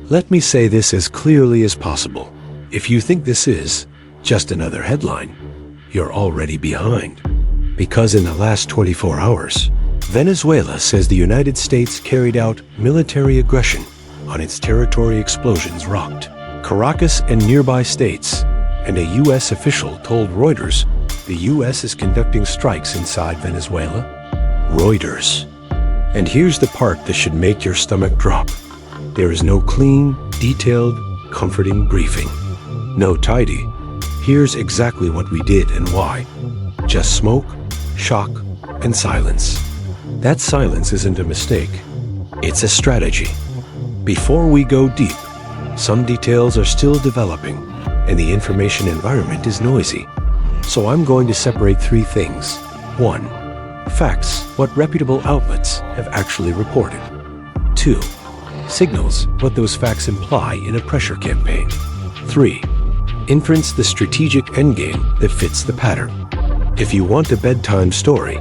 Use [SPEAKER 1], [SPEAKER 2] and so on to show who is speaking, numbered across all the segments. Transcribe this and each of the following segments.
[SPEAKER 1] Let me say this as clearly as possible. If you think this is just another headline, you're already behind. Because in the last 24 hours, Venezuela says the United States carried out military aggression on its territory. Explosions rocked Caracas and nearby states, and a U.S. official told Reuters the U.S. is conducting strikes inside Venezuela. Reuters. And here's the part that should make your stomach drop. There is no clean, detailed, comforting briefing. No tidy. Here's exactly what we did and why. Just smoke, shock, and silence. That silence isn't a mistake. It's a strategy. Before we go deep, some details are still developing, and the information environment is noisy. So I'm going to separate three things. 1. Facts, what reputable outlets have actually reported. 2. Signals, what those facts imply in a pressure campaign. 3. Inference, the strategic endgame that fits the pattern. If you want a bedtime story,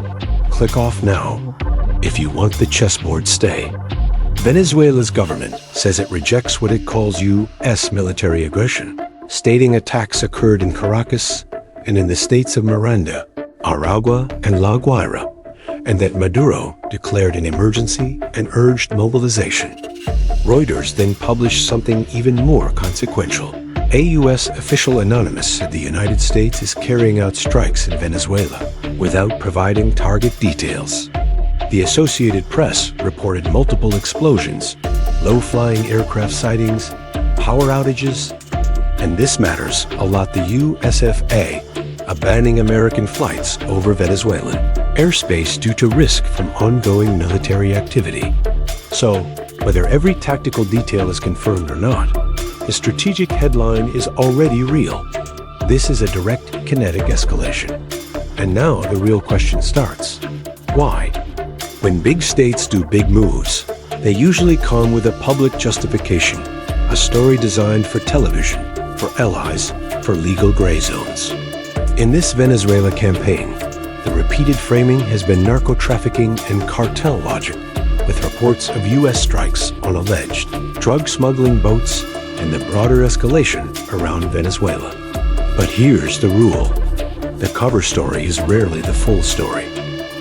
[SPEAKER 1] click off now. If you want the chessboard, stay. Venezuela's government says it rejects what it calls U.S. military aggression, stating attacks occurred in Caracas and in the states of Miranda, Aragua, and La Guaira, and that Maduro declared an emergency and urged mobilization. Reuters then published something even more consequential. A U.S. official anonymous said the United States is carrying out strikes in Venezuela without providing target details. The Associated Press reported multiple explosions, low-flying aircraft sightings, power outages, and this matters a lot. The USFA banning American flights over Venezuelan airspace due to risk from ongoing military activity. So, whether every tactical detail is confirmed or not, the strategic headline is already real. This is a direct kinetic escalation. And now the real question starts. Why? When big states do big moves, they usually come with a public justification, a story designed for television, for allies, for legal gray zones. In this Venezuela campaign, the repeated framing has been narco-trafficking and cartel logic, with reports of U.S. strikes on alleged drug smuggling boats and the broader escalation around Venezuela. But here's the rule. The cover story is rarely the full story.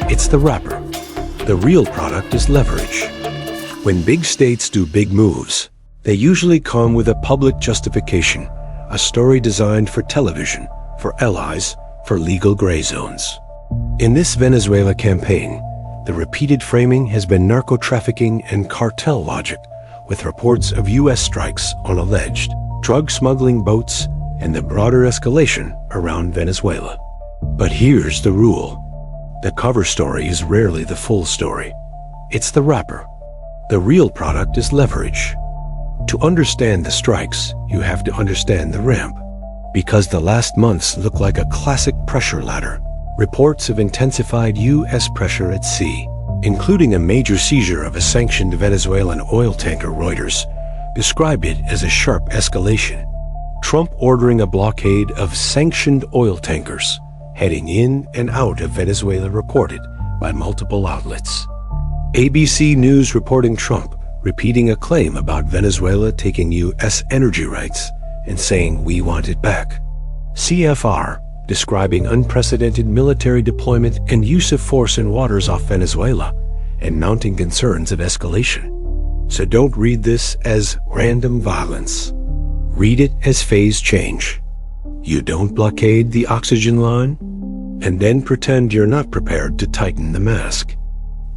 [SPEAKER 1] It's the wrapper. The real product is leverage. When big states do big moves, they usually come with a public justification, a story designed for television, for allies, for legal gray zones. In this Venezuela campaign, the repeated framing has been narco-trafficking and cartel logic, with reports of U.S. strikes on alleged drug smuggling boats and the broader escalation around Venezuela. But here's the rule. The cover story is rarely the full story. It's the wrapper. The real product is leverage. To understand the strikes, you have to understand the ramp. Because the last months look like a classic pressure ladder. Reports of intensified U.S. pressure at sea, including a major seizure of a sanctioned Venezuelan oil tanker. Reuters described it as a sharp escalation. Trump ordering a blockade of sanctioned oil tankers heading in and out of Venezuela, reported by multiple outlets. ABC News reporting Trump repeating a claim about Venezuela taking U.S. energy rights and saying we want it back. CFR describing unprecedented military deployment and use of force in waters off Venezuela and mounting concerns of escalation. So don't read this as random violence. Read it as phase change. You don't blockade the oxygen line and then pretend you're not prepared to tighten the mask.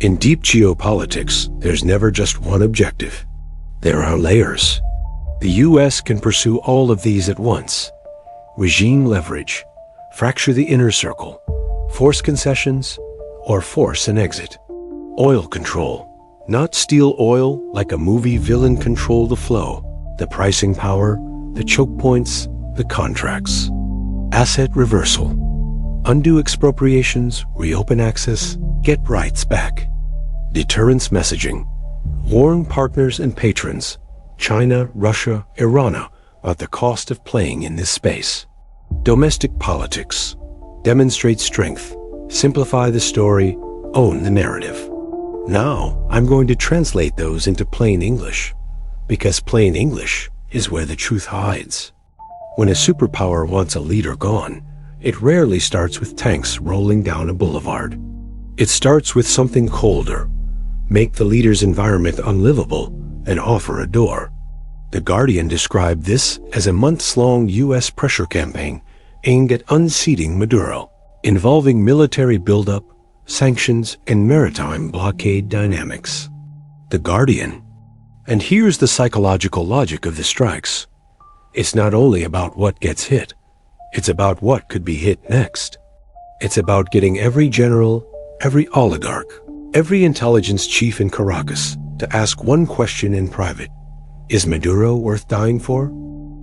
[SPEAKER 1] In deep geopolitics, there's never just one objective. There are layers. The U.S. can pursue all of these at once. Regime leverage, fracture the inner circle, force concessions, or force an exit. Oil control, not steal oil like a movie villain, control the flow, the pricing power, the choke points, the contracts. Asset reversal, undo expropriations, reopen access, get rights back. Deterrence messaging, warn partners and patrons, China, Russia, Iran, about the cost of playing in this space. Domestic politics, demonstrate strength, simplify the story, own the narrative. Now, I'm going to translate those into plain English. Because plain English is where the truth hides. When a superpower wants a leader gone, it rarely starts with tanks rolling down a boulevard. It starts with something colder. Make the leader's environment unlivable and offer a door. The Guardian described this as a months-long U.S. pressure campaign aimed at unseating Maduro, involving military buildup, sanctions, and maritime blockade dynamics. The Guardian. And here's the psychological logic of the strikes. It's not only about what gets hit, it's about what could be hit next. It's about getting every general, every oligarch, every intelligence chief in Caracas to ask one question in private. Is Maduro worth dying for?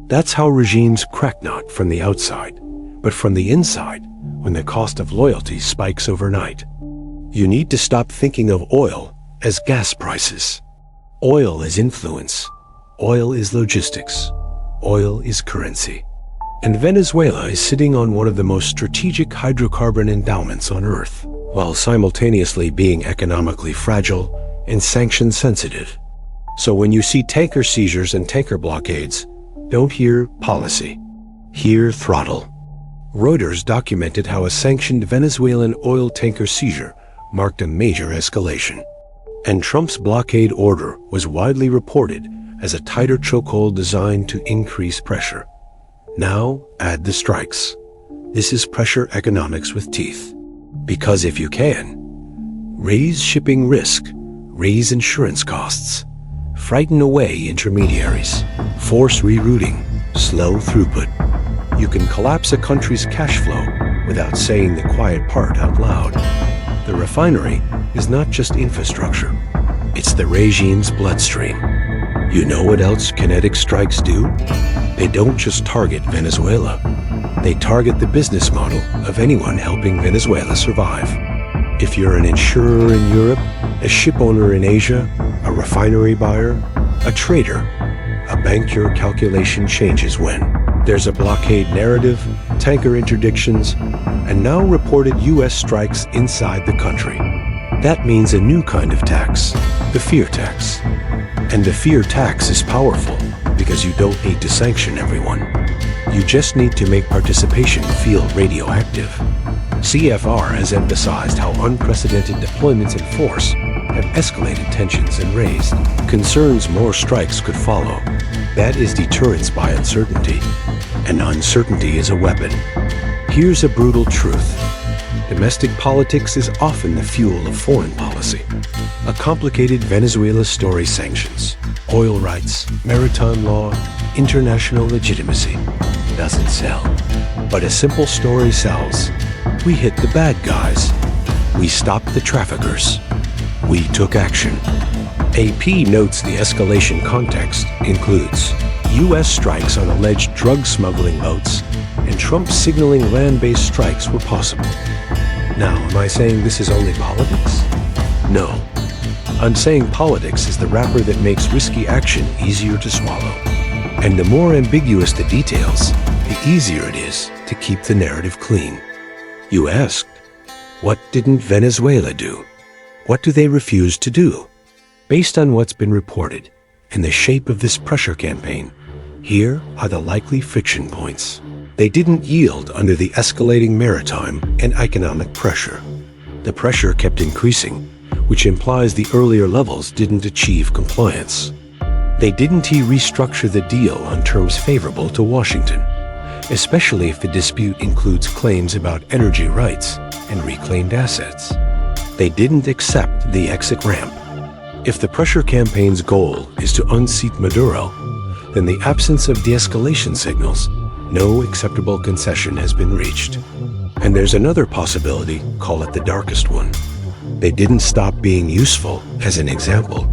[SPEAKER 1] That's how regimes crack not from the outside, but from the inside when the cost of loyalty spikes overnight. You need to stop thinking of oil as gas prices. Oil is influence. Oil is logistics. Oil is currency. And Venezuela is sitting on one of the most strategic hydrocarbon endowments on Earth, while simultaneously being economically fragile and sanction sensitive. So when you see tanker seizures and tanker blockades, don't hear policy. Hear throttle. Reuters documented how a sanctioned Venezuelan oil tanker seizure marked a major escalation. And Trump's blockade order was widely reported as a tighter chokehold designed to increase pressure. Now, add the strikes. This is pressure economics with teeth. Because if you can, raise shipping risk, raise insurance costs, frighten away intermediaries, force rerouting, slow throughput. You can collapse a country's cash flow without saying the quiet part out loud. The refinery is not just infrastructure. It's the regime's bloodstream. You know what else kinetic strikes do? They don't just target Venezuela. They target the business model of anyone helping Venezuela survive. If you're an insurer in Europe, a ship owner in Asia, a refinery buyer, a trader, a bank, your calculation changes when there's a blockade narrative, tanker interdictions, and now reported U.S. strikes inside the country. That means a new kind of tax, the fear tax. And the fear tax is powerful because you don't need to sanction everyone. You just need to make participation feel radioactive. CFR has emphasized how unprecedented deployments in force have escalated tensions and raised concerns more strikes could follow. That is deterrence by uncertainty, and uncertainty is a weapon. Here's a brutal truth. Domestic politics is often the fuel of foreign policy. A complicated Venezuela story sanctions, oil rights, maritime law, international legitimacy doesn't sell. But a simple story sells. We hit the bad guys. We stopped the traffickers. We took action. AP notes the escalation context includes U.S. strikes on alleged drug smuggling boats and Trump signaling land-based strikes were possible. Now, am I saying this is only politics? No. I'm saying politics is the wrapper that makes risky action easier to swallow. And the more ambiguous the details, the easier it is to keep the narrative clean. You asked, what didn't Venezuela do? What do they refuse to do? Based on what's been reported and the shape of this pressure campaign, here are the likely friction points. They didn't yield under the escalating maritime and economic pressure. The pressure kept increasing, which implies the earlier levels didn't achieve compliance. They didn't restructure the deal on terms favorable to Washington, especially if the dispute includes claims about energy rights and reclaimed assets. They didn't accept the exit ramp. If the pressure campaign's goal is to unseat Maduro, then the absence of de-escalation signals, no acceptable concession has been reached. And there's another possibility, call it the darkest one. They didn't stop being useful, as an example,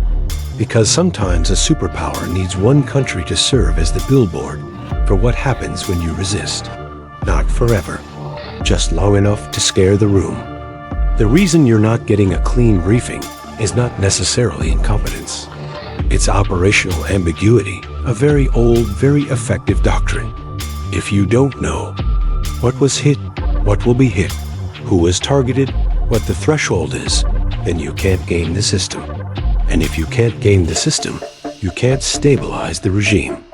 [SPEAKER 1] because sometimes a superpower needs one country to serve as the billboard for what happens when you resist. Not forever, just long enough to scare the room. The reason you're not getting a clean briefing is not necessarily incompetence. It's operational ambiguity, a very old, very effective doctrine. If you don't know what was hit, what will be hit, who was targeted, what the threshold is, then you can't game the system. And if you can't game the system, you can't stabilize the regime.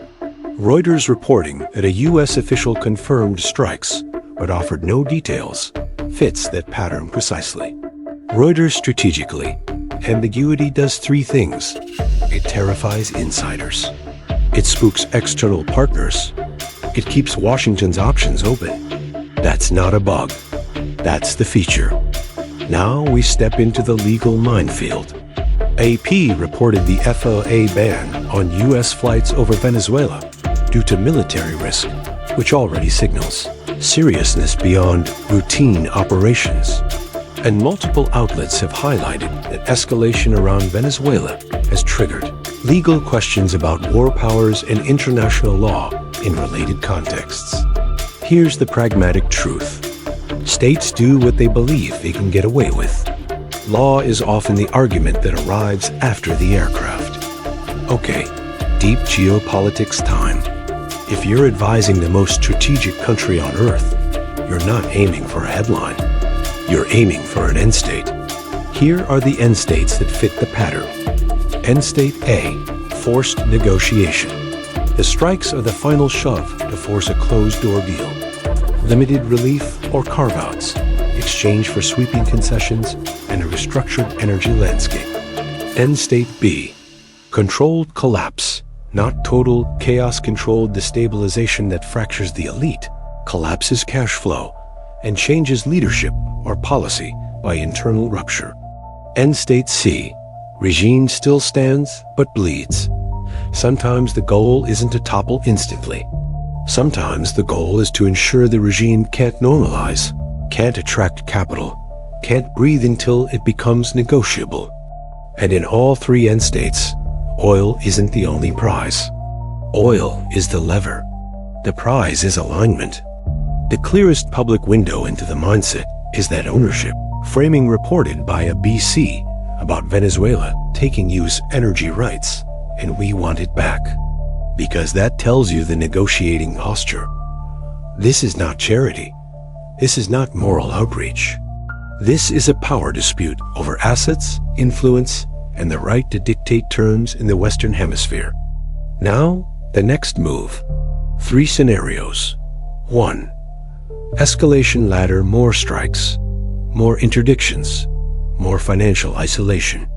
[SPEAKER 1] Reuters reporting that a U.S. official confirmed strikes, but offered no details, fits that pattern precisely. Reuters strategically, ambiguity does three things. It terrifies insiders. It spooks external partners. It keeps Washington's options open. That's not a bug. That's the feature. Now we step into the legal minefield. AP reported the FAA ban on U.S. flights over Venezuela due to military risk, which already signals seriousness beyond routine operations. And multiple outlets have highlighted that escalation around Venezuela has triggered legal questions about war powers and international law in related contexts. Here's the pragmatic truth. States do what they believe they can get away with. Law is often the argument that arrives after the aircraft. Okay, deep geopolitics time. If you're advising the most strategic country on Earth, you're not aiming for a headline. You're aiming for an end state. Here are the end states that fit the pattern. End state A, forced negotiation. The strikes are the final shove to force a closed-door deal. Limited relief or carve-outs, exchange for sweeping concessions and a restructured energy landscape. End state B, controlled collapse. Not total chaos-controlled destabilization that fractures the elite, collapses cash flow, and changes leadership or policy by internal rupture. End state C, regime still stands but bleeds. Sometimes the goal isn't to topple instantly. Sometimes the goal is to ensure the regime can't normalize, can't attract capital, can't breathe until it becomes negotiable. And in all three end states, oil isn't the only prize. Oil is the lever. The prize is alignment. The clearest public window into the mindset is that ownership, framing reported by a BC about Venezuela taking US energy rights, and we want it back. Because that tells you the negotiating posture. This is not charity. This is not moral outreach. This is a power dispute over assets, influence, and the right to dictate terms in the Western Hemisphere. Now, the next move. 3 scenarios. 1. Escalation ladder, more strikes, more interdictions, more financial isolation.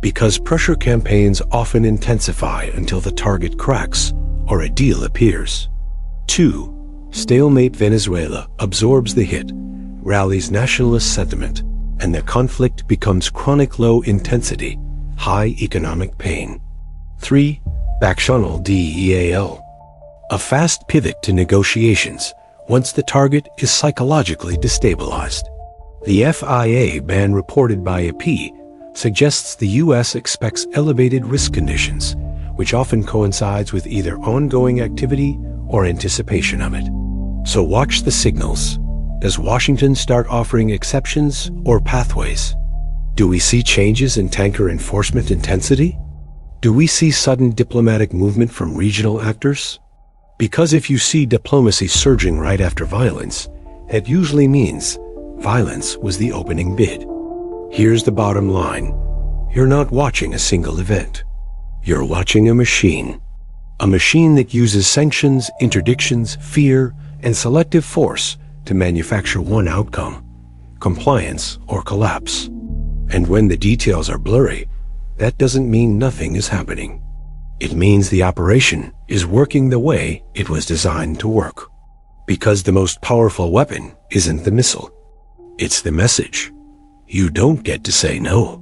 [SPEAKER 1] Because pressure campaigns often intensify until the target cracks or a deal appears. 2. Stalemate Venezuela absorbs the hit, rallies nationalist sentiment, and the conflict becomes chronic low intensity, high economic pain. 3. Backchannel DEAL. A fast pivot to negotiations once the target is psychologically destabilized. The FIA ban reported by AP suggests the U.S. expects elevated risk conditions, which often coincides with either ongoing activity or anticipation of it. So watch the signals. Does Washington start offering exceptions or pathways? Do we see changes in tanker enforcement intensity? Do we see sudden diplomatic movement from regional actors? Because if you see diplomacy surging right after violence, it usually means violence was the opening bid. Here's the bottom line. You're not watching a single event. You're watching a machine. A machine that uses sanctions, interdictions, fear, and selective force to manufacture one outcome: compliance or collapse. And when the details are blurry, that doesn't mean nothing is happening. It means the operation is working the way it was designed to work. Because the most powerful weapon isn't the missile. It's the message. You don't get to say no.